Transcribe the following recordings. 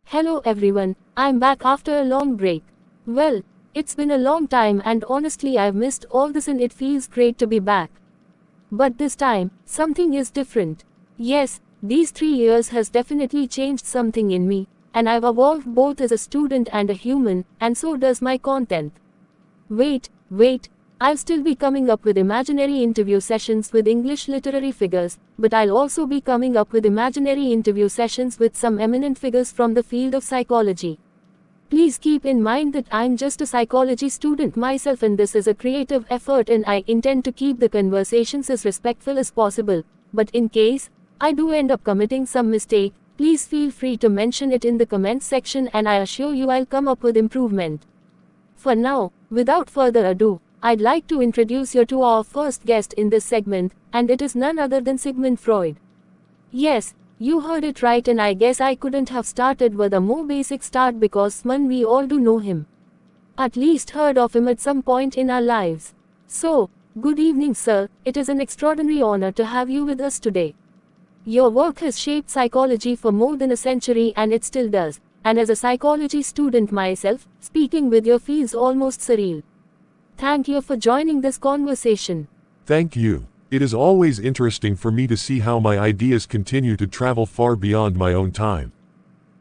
Hello everyone, I'm back after a long break. Well, it's been a long time and honestly I've missed all this and it feels great to be back. But this time, something is different. Yes, these 3 years has definitely changed something in me, and I've evolved both as a student and a human, and so does my content. Wait, I'll still be coming up with imaginary interview sessions with English literary figures, but I'll also be coming up with imaginary interview sessions with some eminent figures from the field of psychology. Please keep in mind that I'm just a psychology student myself and this is a creative effort and I intend to keep the conversations as respectful as possible, but in case I do end up committing some mistake, please feel free to mention it in the comments section and I assure you I'll come up with improvement. For now, without further ado, I'd like to introduce you to our first guest in this segment, and it is none other than Sigmund Freud. Yes, you heard it right and I guess I couldn't have started with a more basic start because we all do know him. At least heard of him at some point in our lives. So, good evening sir, it is an extraordinary honor to have you with us today. Your work has shaped psychology for more than a century and it still does, and as a psychology student myself, speaking with you feels almost surreal. Thank you for joining this conversation. Thank you. It is always interesting for me to see how my ideas continue to travel far beyond my own time.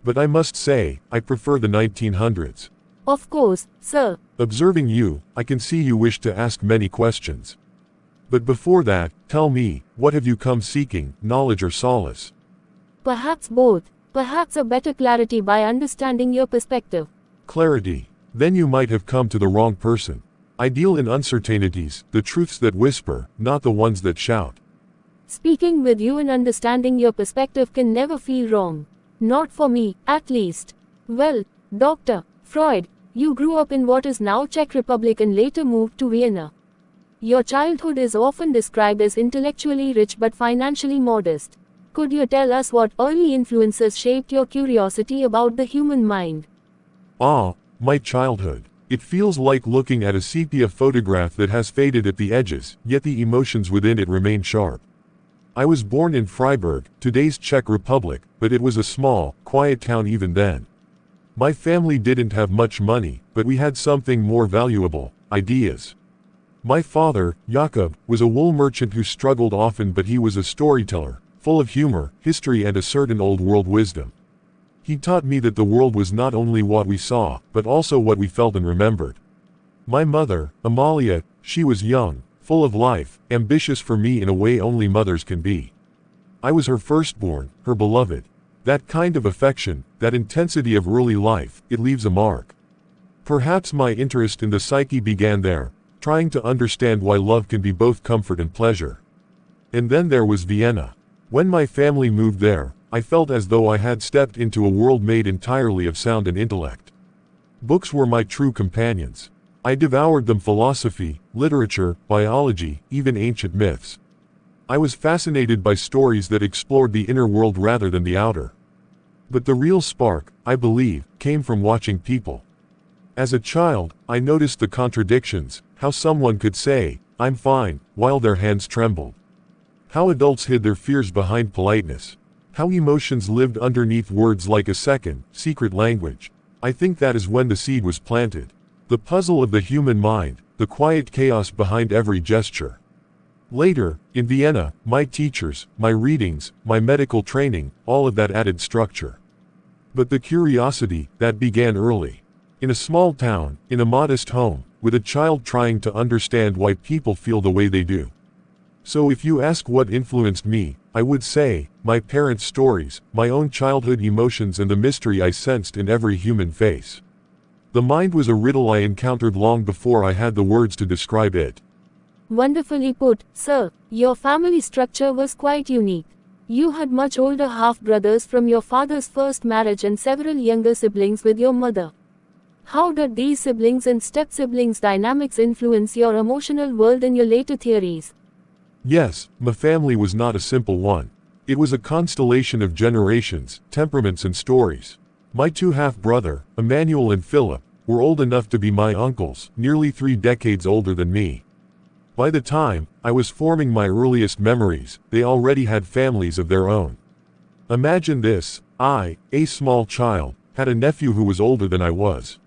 But I must say, I prefer the 1900s. Of course, sir. Observing you, I can see you wish to ask many questions. But before that, tell me, what have you come seeking, knowledge or solace? Perhaps both. Perhaps a better clarity by understanding your perspective. Clarity. Then you might have come to the wrong person. I deal in uncertainties, the truths that whisper, not the ones that shout. Speaking with you and understanding your perspective can never feel wrong. Not for me, at least. Well, Dr. Freud, you grew up in what is now Czech Republic and later moved to Vienna. Your childhood is often described as intellectually rich but financially modest. Could you tell us what early influences shaped your curiosity about the human mind? My childhood. It feels like looking at a sepia photograph that has faded at the edges, yet the emotions within it remain sharp. I was born in Freiburg, today's Czech Republic, but it was a small, quiet town even then. My family didn't have much money, but we had something more valuable: ideas. My father, Jakob, was a wool merchant who struggled often, but he was a storyteller, full of humor, history and a certain old-world wisdom. He taught me that the world was not only what we saw, but also what we felt and remembered. My mother, Amalia, she was young, full of life, ambitious for me in a way only mothers can be. I was her firstborn, her beloved. That kind of affection, that intensity of early life, it leaves a mark. Perhaps my interest in the psyche began there, trying to understand why love can be both comfort and pleasure. And then there was Vienna. When my family moved there, I felt as though I had stepped into a world made entirely of sound and intellect. Books were my true companions. I devoured them: philosophy, literature, biology, even ancient myths. I was fascinated by stories that explored the inner world rather than the outer. But the real spark, I believe, came from watching people. As a child, I noticed the contradictions: how someone could say, "I'm fine," while their hands trembled. How adults hid their fears behind politeness. How emotions lived underneath words like a secret language. I think that is when the seed was planted. The puzzle of the human mind, the quiet chaos behind every gesture. Later, in Vienna, my teachers, my readings, my medical training, all of that added structure. But the curiosity, that began early. In a small town, in a modest home, with a child trying to understand why people feel the way they do. So if you ask what influenced me, I would say, my parents' stories, my own childhood emotions and the mystery I sensed in every human face. The mind was a riddle I encountered long before I had the words to describe it. Wonderfully put, sir. Your family structure was quite unique. You had much older half-brothers from your father's first marriage and several younger siblings with your mother. How did these siblings and step-siblings dynamics influence your emotional world and your later theories? Yes, my family was not a simple one. It was a constellation of generations, temperaments and stories. My two half-brother, Emmanuel and Philip, were old enough to be my uncles, nearly 3 decades older than me. By the time I was forming my earliest memories, they already had families of their own. Imagine this: I, a small child, had a nephew who was older than I was.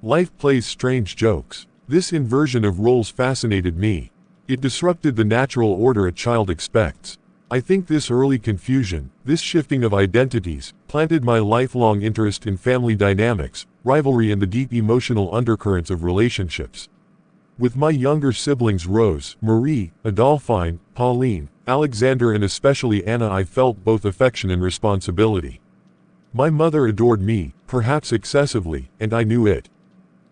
Life plays strange jokes. This inversion of roles fascinated me. It disrupted the natural order a child expects. I think this early confusion, this shifting of identities, planted my lifelong interest in family dynamics, rivalry and the deep emotional undercurrents of relationships. With my younger siblings Rose, Marie, Adolphine, Pauline, Alexander and especially Anna, I felt both affection and responsibility. My mother adored me, perhaps excessively, and I knew it.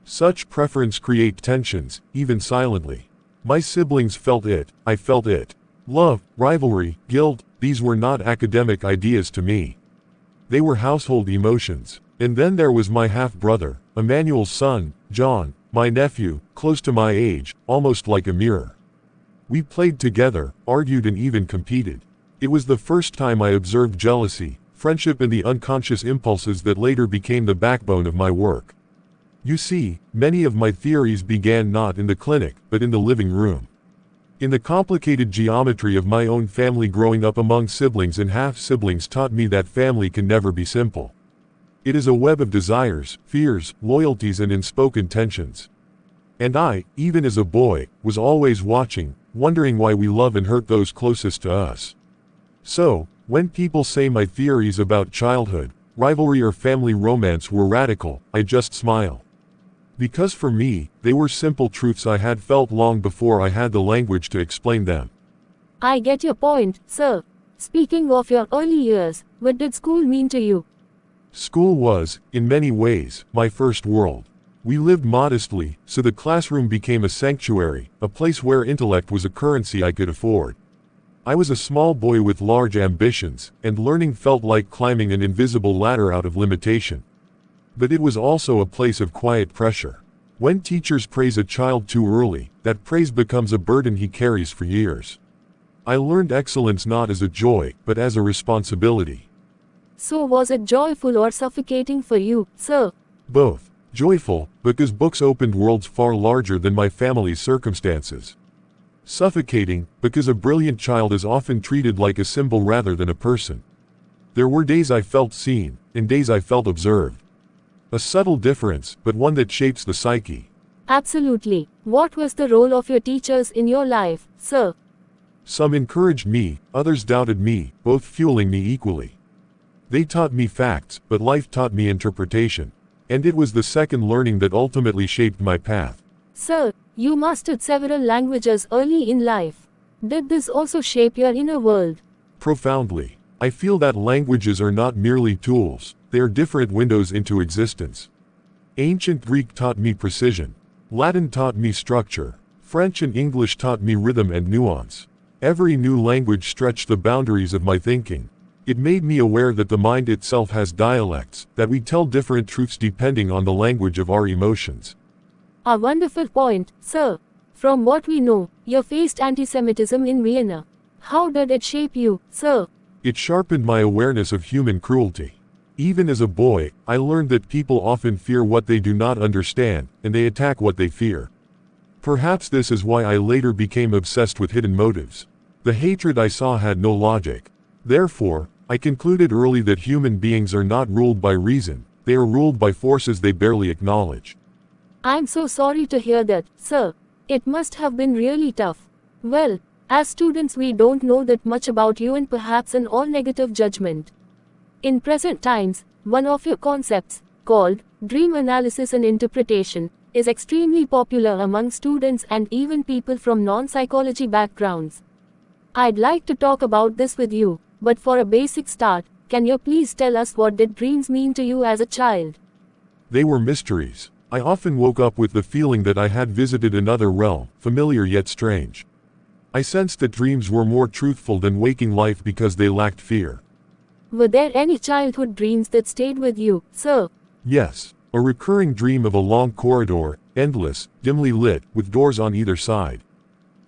Such preference creates tensions, even silently. My siblings felt it, I felt it. Love, rivalry, guilt, these were not academic ideas to me. They were household emotions. And then there was my half-brother, Emmanuel's son, John, my nephew, close to my age, almost like a mirror. We played together, argued and even competed. It was the first time I observed jealousy, friendship and the unconscious impulses that later became the backbone of my work. You see, many of my theories began not in the clinic, but in the living room. In the complicated geometry of my own family, growing up among siblings and half-siblings taught me that family can never be simple. It is a web of desires, fears, loyalties and unspoken tensions. And I, even as a boy, was always watching, wondering why we love and hurt those closest to us. So, when people say my theories about childhood, rivalry or family romance were radical, I just smile. Because for me, they were simple truths I had felt long before I had the language to explain them. I get your point, sir. Speaking of your early years, what did school mean to you? School was, in many ways, my first world. We lived modestly, so the classroom became a sanctuary, a place where intellect was a currency I could afford. I was a small boy with large ambitions, and learning felt like climbing an invisible ladder out of limitation. But it was also a place of quiet pressure. When teachers praise a child too early, that praise becomes a burden he carries for years. I learned excellence not as a joy, but as a responsibility. So was it joyful or suffocating for you, sir? Both. Joyful, because books opened worlds far larger than my family's circumstances. Suffocating, because a brilliant child is often treated like a symbol rather than a person. There were days I felt seen, and days I felt observed. A subtle difference, but one that shapes the psyche. Absolutely. What was the role of your teachers in your life, sir? Some encouraged me, others doubted me, both fueling me equally. They taught me facts, but life taught me interpretation. And it was the second learning that ultimately shaped my path. Sir, you mastered several languages early in life. Did this also shape your inner world? Profoundly. I feel that languages are not merely tools, they are different windows into existence. Ancient Greek taught me precision. Latin taught me structure. French and English taught me rhythm and nuance. Every new language stretched the boundaries of my thinking. It made me aware that the mind itself has dialects, that we tell different truths depending on the language of our emotions. A wonderful point, sir. From what we know, you faced anti-Semitism in Vienna. How did it shape you, sir? It sharpened my awareness of human cruelty. Even as a boy, I learned that people often fear what they do not understand, and they attack what they fear. Perhaps this is why I later became obsessed with hidden motives. The hatred I saw had no logic. Therefore, I concluded early that human beings are not ruled by reason, they are ruled by forces they barely acknowledge. I'm so sorry to hear that, sir. It must have been really tough. Well, as students we don't know that much about you and perhaps an all-negative judgment. In present times, one of your concepts, called dream analysis and interpretation, is extremely popular among students and even people from non-psychology backgrounds. I'd like to talk about this with you, but for a basic start, can you please tell us what did dreams mean to you as a child? They were mysteries. I often woke up with the feeling that I had visited another realm, familiar yet strange. I sensed that dreams were more truthful than waking life because they lacked fear. Were there any childhood dreams that stayed with you, sir? Yes, a recurring dream of a long corridor, endless, dimly lit, with doors on either side.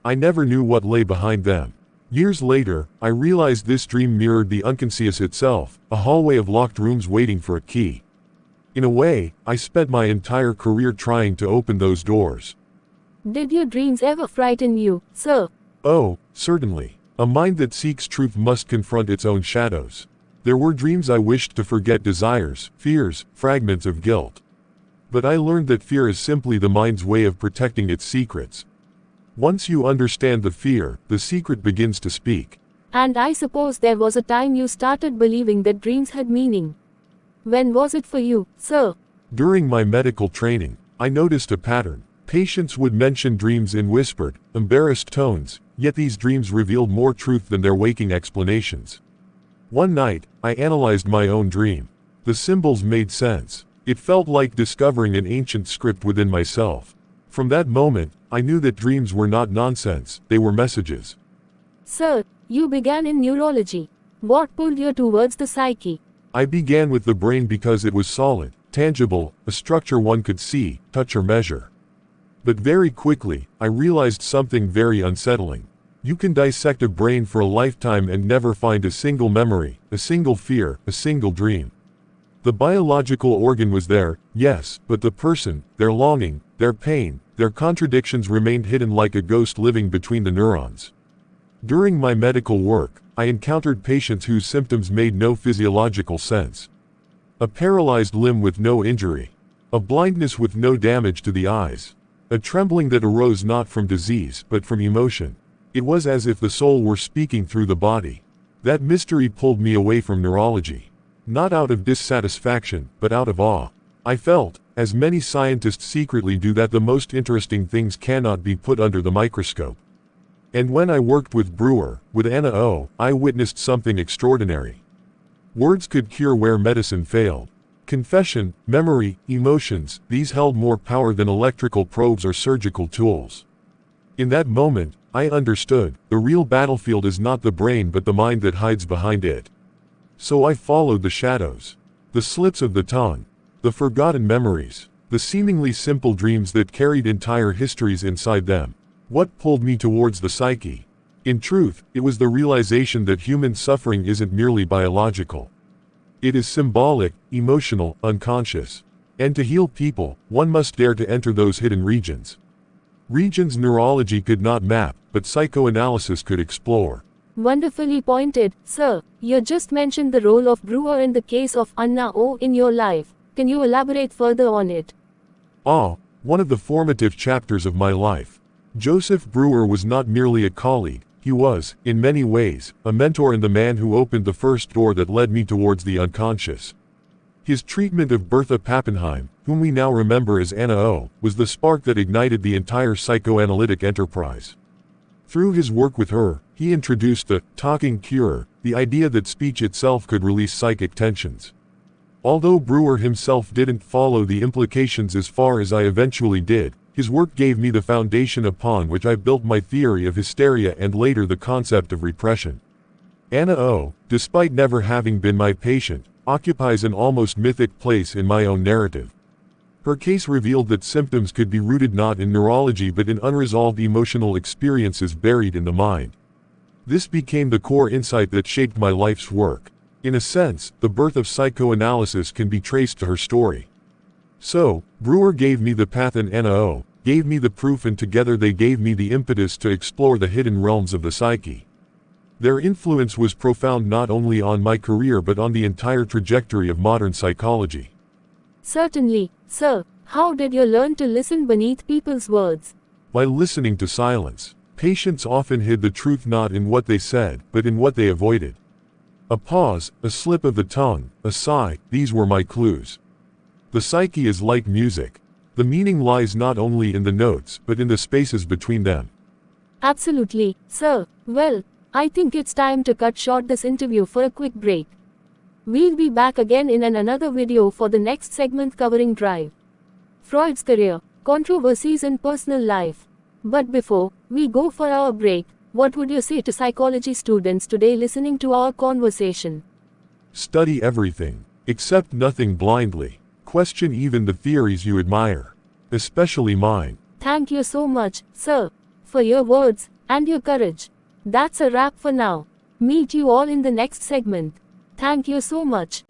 I never knew what lay behind them. Years later, I realized this dream mirrored the unconscious itself, a hallway of locked rooms waiting for a key. In a way, I spent my entire career trying to open those doors. Did your dreams ever frighten you, sir? Oh, certainly. A mind that seeks truth must confront its own shadows. There were dreams I wished to forget, desires, fears, fragments of guilt. But I learned that fear is simply the mind's way of protecting its secrets. Once you understand the fear, the secret begins to speak. And I suppose there was a time you started believing that dreams had meaning. When was it for you, sir? During my medical training, I noticed a pattern. Patients would mention dreams in whispered, embarrassed tones, yet these dreams revealed more truth than their waking explanations. One night, I analyzed my own dream. The symbols made sense. It felt like discovering an ancient script within myself. From that moment, I knew that dreams were not nonsense, they were messages. Sir, you began in neurology. What pulled you towards the psyche? I began with the brain because it was solid, tangible, a structure one could see, touch or measure. But very quickly, I realized something very unsettling. You can dissect a brain for a lifetime and never find a single memory, a single fear, a single dream. The biological organ was there, yes, but the person, their longing, their pain, their contradictions remained hidden like a ghost living between the neurons. During my medical work, I encountered patients whose symptoms made no physiological sense. A paralyzed limb with no injury. A blindness with no damage to the eyes. A trembling that arose not from disease, but from emotion. It was as if the soul were speaking through the body. That mystery pulled me away from neurology. Not out of dissatisfaction, but out of awe. I felt, as many scientists secretly do, that the most interesting things cannot be put under the microscope. And when I worked with Brewer, with Anna O, I witnessed something extraordinary. Words could cure where medicine failed. Confession, memory, emotions, these held more power than electrical probes or surgical tools. In that moment, I understood, the real battlefield is not the brain but the mind that hides behind it. So I followed the shadows. The slips of the tongue. The forgotten memories. The seemingly simple dreams that carried entire histories inside them. What pulled me towards the psyche? In truth, it was the realization that human suffering isn't merely biological. It is symbolic, emotional, unconscious. And to heal people, one must dare to enter those hidden regions. Regions neurology could not map, but psychoanalysis could explore. Wonderfully pointed, sir. You just mentioned the role of Brewer in the case of Anna O in your life. Can you elaborate further on it? One of the formative chapters of my life. Joseph Brewer was not merely a colleague, he was, in many ways, a mentor and the man who opened the first door that led me towards the unconscious. His treatment of Bertha Pappenheim, whom we now remember as Anna O, was the spark that ignited the entire psychoanalytic enterprise. Through his work with her, he introduced the talking cure, the idea that speech itself could release psychic tensions. Although Brewer himself didn't follow the implications as far as I eventually did, his work gave me the foundation upon which I built my theory of hysteria and later the concept of repression. Anna O, despite never having been my patient, occupies an almost mythic place in my own narrative. Her case revealed that symptoms could be rooted not in neurology but in unresolved emotional experiences buried in the mind. This became the core insight that shaped my life's work. In a sense, the birth of psychoanalysis can be traced to her story. So, Brewer gave me the path and Anna O gave me the proof, and together they gave me the impetus to explore the hidden realms of the psyche. Their influence was profound not only on my career but on the entire trajectory of modern psychology. Certainly, sir. How did you learn to listen beneath people's words? By listening to silence. Patients often hid the truth not in what they said, but in what they avoided. A pause, a slip of the tongue, a sigh, these were my clues. The psyche is like music. The meaning lies not only in the notes, but in the spaces between them. Absolutely, sir. Well, I think it's time to cut short this interview for a quick break. We'll be back again in another video for the next segment covering drive, Freud's career, controversies and personal life. But before we go for our break, what would you say to psychology students today listening to our conversation? Study everything. Accept nothing blindly. Question even the theories you admire. Especially mine. Thank you so much, sir, for your words and your courage. That's a wrap for now. Meet you all in the next segment. Thank you so much.